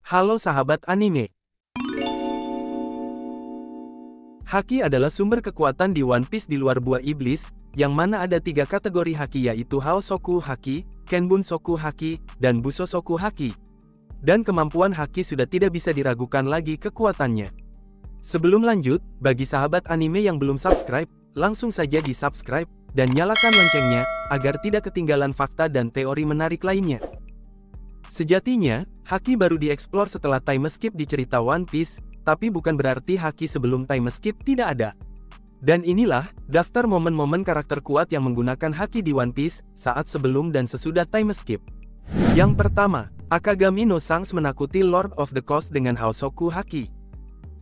Halo sahabat anime. Haki adalah sumber kekuatan di One Piece di luar buah iblis, yang mana ada 3 kategori haki yaitu Haosoku Haki, Kenbunsoku Haki, dan Busosoku Haki. Dan kemampuan haki sudah tidak bisa diragukan lagi kekuatannya. Sebelum lanjut, bagi sahabat anime yang belum subscribe, langsung saja di subscribe, dan nyalakan loncengnya, agar tidak ketinggalan fakta dan teori menarik lainnya. Sejatinya, haki baru dieksplor setelah time skip di cerita One Piece, tapi bukan berarti haki sebelum time skip tidak ada. Dan inilah, daftar momen-momen karakter kuat yang menggunakan haki di One Piece, saat sebelum dan sesudah time skip. Yang pertama, Akagami no Shanks menakuti Lord of the Coast dengan Haosoku Haki.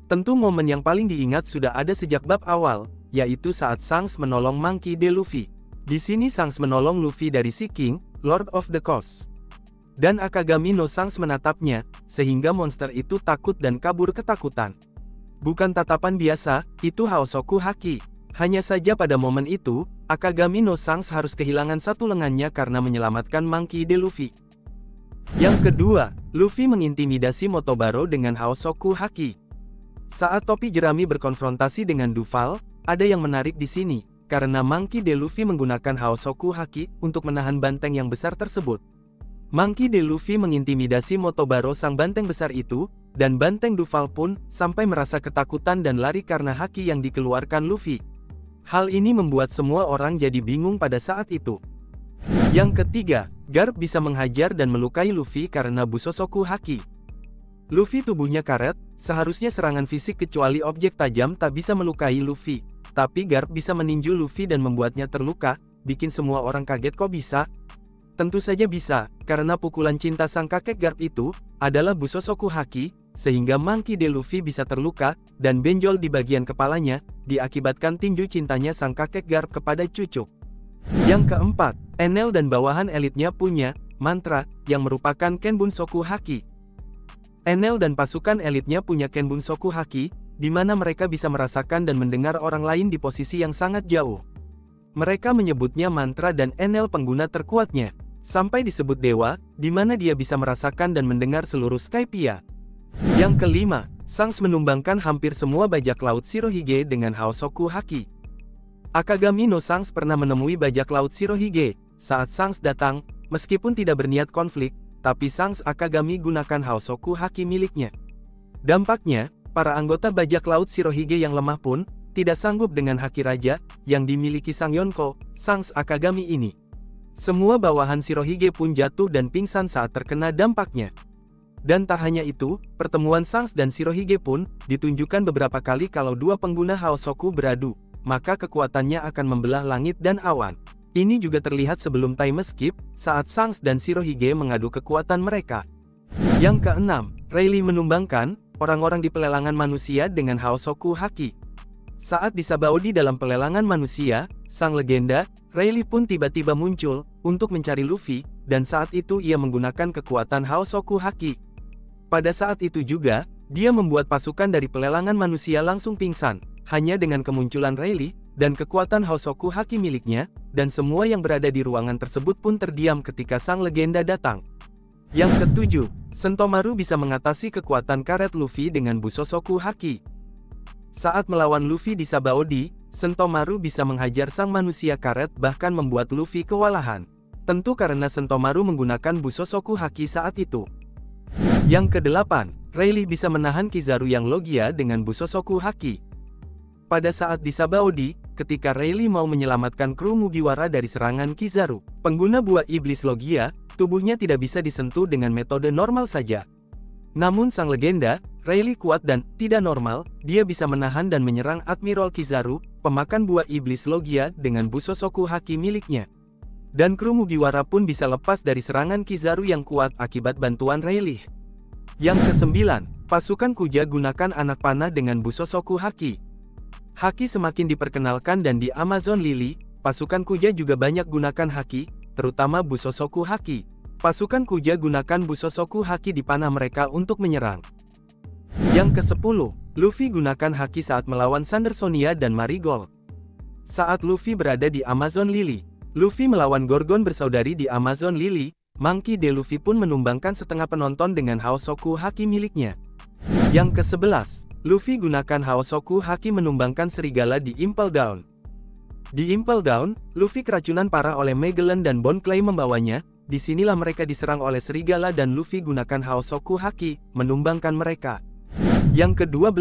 Tentu momen yang paling diingat sudah ada sejak bab awal, yaitu saat Shanks menolong Monkey D. Luffy. Di sini Shanks menolong Luffy dari Sea King, Lord of the Coast. Dan Akagami no Shanks menatapnya, sehingga monster itu takut dan kabur ketakutan. Bukan tatapan biasa, itu Haosoku Haki. Hanya saja pada momen itu, Akagami no Shanks harus kehilangan satu lengannya karena menyelamatkan Monkey D. Luffy. Yang kedua, Luffy mengintimidasi Motobaro dengan Haosoku Haki. Saat topi jerami berkonfrontasi dengan Duval, ada yang menarik di sini, karena Monkey D. Luffy menggunakan Haosoku Haki untuk menahan banteng yang besar tersebut. Monkey D. Luffy mengintimidasi Motobaro sang banteng besar itu, dan banteng Duval pun sampai merasa ketakutan dan lari karena haki yang dikeluarkan Luffy. Hal ini membuat semua orang jadi bingung pada saat itu. Yang ketiga, Garp bisa menghajar dan melukai Luffy karena Busosoku Haki. Luffy tubuhnya karet, seharusnya serangan fisik kecuali objek tajam tak bisa melukai Luffy. Tapi Garp bisa meninju Luffy dan membuatnya terluka, bikin semua orang kaget kok bisa? Tentu saja bisa, karena pukulan cinta sang kakek Garp itu adalah Busosoku Haki, sehingga Monkey D. Luffy bisa terluka, dan benjol di bagian kepalanya, diakibatkan tinju cintanya sang kakek Garp kepada cucuk. Yang keempat, Enel dan bawahan elitnya punya mantra, yang merupakan Kenbunsoku Haki. Enel dan pasukan elitnya punya Kenbunsoku Haki, di mana mereka bisa merasakan dan mendengar orang lain di posisi yang sangat jauh. Mereka menyebutnya mantra dan Enel pengguna terkuatnya. Sampai disebut dewa, di mana dia bisa merasakan dan mendengar seluruh Skypiea. Yang kelima, Shanks menumbangkan hampir semua bajak laut Shirohige dengan Haosoku Haki. Akagami no Shanks pernah menemui bajak laut Shirohige. Saat Shanks datang, meskipun tidak berniat konflik, tapi Shanks Akagami gunakan Haosoku Haki miliknya. Dampaknya, para anggota bajak laut Shirohige yang lemah pun tidak sanggup dengan haki raja yang dimiliki sang Yonko, Shanks Akagami ini. Semua bawahan Shirohige pun jatuh dan pingsan saat terkena dampaknya. Dan tak hanya itu, pertemuan Shanks dan Shirohige pun ditunjukkan beberapa kali kalau dua pengguna Haosoku beradu, maka kekuatannya akan membelah langit dan awan. Ini juga terlihat sebelum time skip, saat Shanks dan Shirohige mengadu kekuatan mereka. Yang keenam, Rayleigh menumbangkan orang-orang di pelelangan manusia dengan Haosoku Haki. Saat di Sabaody dalam pelelangan manusia, sang legenda, Rayleigh pun tiba-tiba muncul, untuk mencari Luffy, dan saat itu ia menggunakan kekuatan Haosoku Haki. Pada saat itu juga, dia membuat pasukan dari pelelangan manusia langsung pingsan, hanya dengan kemunculan Rayleigh, dan kekuatan Haosoku Haki miliknya, dan semua yang berada di ruangan tersebut pun terdiam ketika sang legenda datang. Yang ketujuh, Sentomaru bisa mengatasi kekuatan karet Luffy dengan Busosoku Haki. Saat melawan Luffy di Sabaody, Sentomaru bisa menghajar sang manusia karet bahkan membuat Luffy kewalahan. Tentu karena Sentomaru menggunakan Busosoku Haki saat itu. Yang kedelapan, Rayleigh bisa menahan Kizaru yang Logia dengan Busosoku Haki. Pada saat di Sabaody, ketika Rayleigh mau menyelamatkan kru Mugiwara dari serangan Kizaru, pengguna buah iblis Logia, tubuhnya tidak bisa disentuh dengan metode normal saja. Namun sang legenda, Rayleigh kuat dan tidak normal, dia bisa menahan dan menyerang Admiral Kizaru, pemakan buah iblis Logia dengan Busosoku Haki miliknya. Dan kru Mugiwara pun bisa lepas dari serangan Kizaru yang kuat akibat bantuan Rayleigh. Yang kesembilan, pasukan Kuja gunakan anak panah dengan Busosoku Haki. Haki semakin diperkenalkan dan di Amazon Lily, pasukan Kuja juga banyak gunakan haki, terutama Busosoku Haki. Pasukan Kuja gunakan Busosoku Haki di panah mereka untuk menyerang. Yang ke-10, Luffy gunakan haki saat melawan Sandersonia dan Marigold. Saat Luffy berada di Amazon Lily, Luffy melawan Gorgon bersaudari di Amazon Lily, Monkey D. Luffy pun menumbangkan setengah penonton dengan Haosoku Haki miliknya. Yang ke-11, Luffy gunakan Haosoku Haki menumbangkan serigala di Impel Down. Di Impel Down, Luffy keracunan parah oleh Magellan dan Bon Clay membawanya. Disinilah mereka diserang oleh serigala dan Luffy gunakan Haosoku Haki, menumbangkan mereka. Yang ke-12,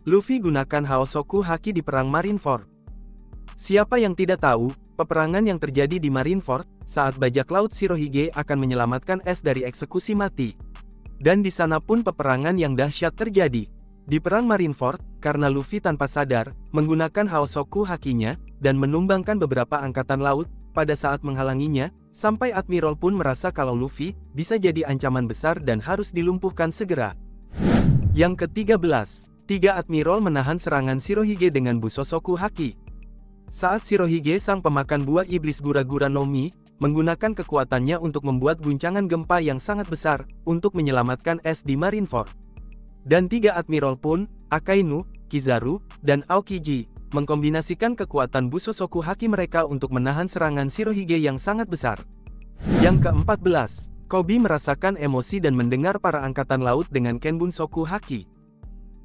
Luffy gunakan Haosoku Haki di Perang Marineford. Siapa yang tidak tahu, peperangan yang terjadi di Marineford, saat bajak laut Shirohige akan menyelamatkan Ace dari eksekusi mati. Dan di sana pun peperangan yang dahsyat terjadi. Di Perang Marineford, karena Luffy tanpa sadar, menggunakan Haosoku Hakinya, dan menumbangkan beberapa angkatan laut, pada saat menghalanginya, sampai Admiral pun merasa kalau Luffy, bisa jadi ancaman besar dan harus dilumpuhkan segera. Yang ke-13, 3 Admiral menahan serangan Shirohige dengan Busosoku Haki. Saat Shirohige sang pemakan buah iblis Gura-Gura no Mi, menggunakan kekuatannya untuk membuat guncangan gempa yang sangat besar, untuk menyelamatkan Ace di Marineford. Dan 3 Admiral pun, Akainu, Kizaru, dan Aokiji, mengkombinasikan kekuatan Busosoku Haki mereka untuk menahan serangan Shirohige yang sangat besar. Yang ke-14, Koby merasakan emosi dan mendengar para angkatan laut dengan Kenbunsoku Haki.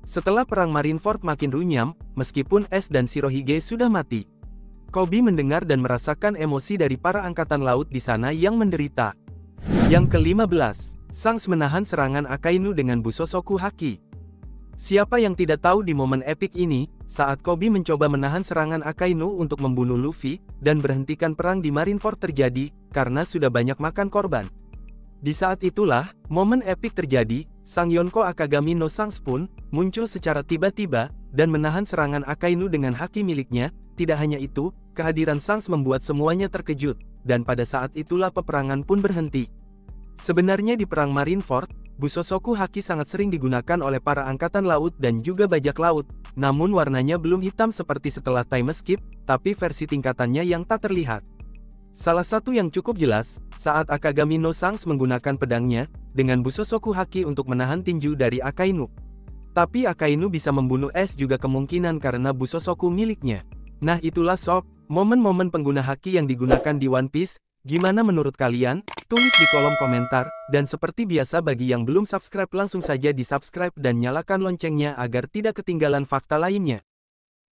Setelah perang Marineford makin runyam, meskipun Ace dan Shirohige sudah mati, Koby mendengar dan merasakan emosi dari para angkatan laut di sana yang menderita. Yang ke-15, Shanks menahan serangan Akainu dengan Busosoku Haki. Siapa yang tidak tahu di momen epik ini, saat Koby mencoba menahan serangan Akainu untuk membunuh Luffy, dan berhentikan perang di Marineford terjadi, karena sudah banyak makan korban. Di saat itulah, momen epik terjadi, Sang Yonko Akagami no Shanks pun, muncul secara tiba-tiba, dan menahan serangan Akainu dengan haki miliknya. Tidak hanya itu, kehadiran Shanks membuat semuanya terkejut, dan pada saat itulah peperangan pun berhenti. Sebenarnya di perang Marineford, Busosoku Haki sangat sering digunakan oleh para angkatan laut dan juga bajak laut, namun warnanya belum hitam seperti setelah time skip, tapi versi tingkatannya yang tak terlihat. Salah satu yang cukup jelas, saat Akagami no Shanks menggunakan pedangnya, dengan Busosoku Haki untuk menahan tinju dari Akainu. Tapi Akainu bisa membunuh Ace juga kemungkinan karena Busosoku miliknya. Nah itulah sob, momen-momen pengguna haki yang digunakan di One Piece. Gimana menurut kalian? Tulis di kolom komentar, dan seperti biasa bagi yang belum subscribe langsung saja di subscribe dan nyalakan loncengnya agar tidak ketinggalan fakta lainnya.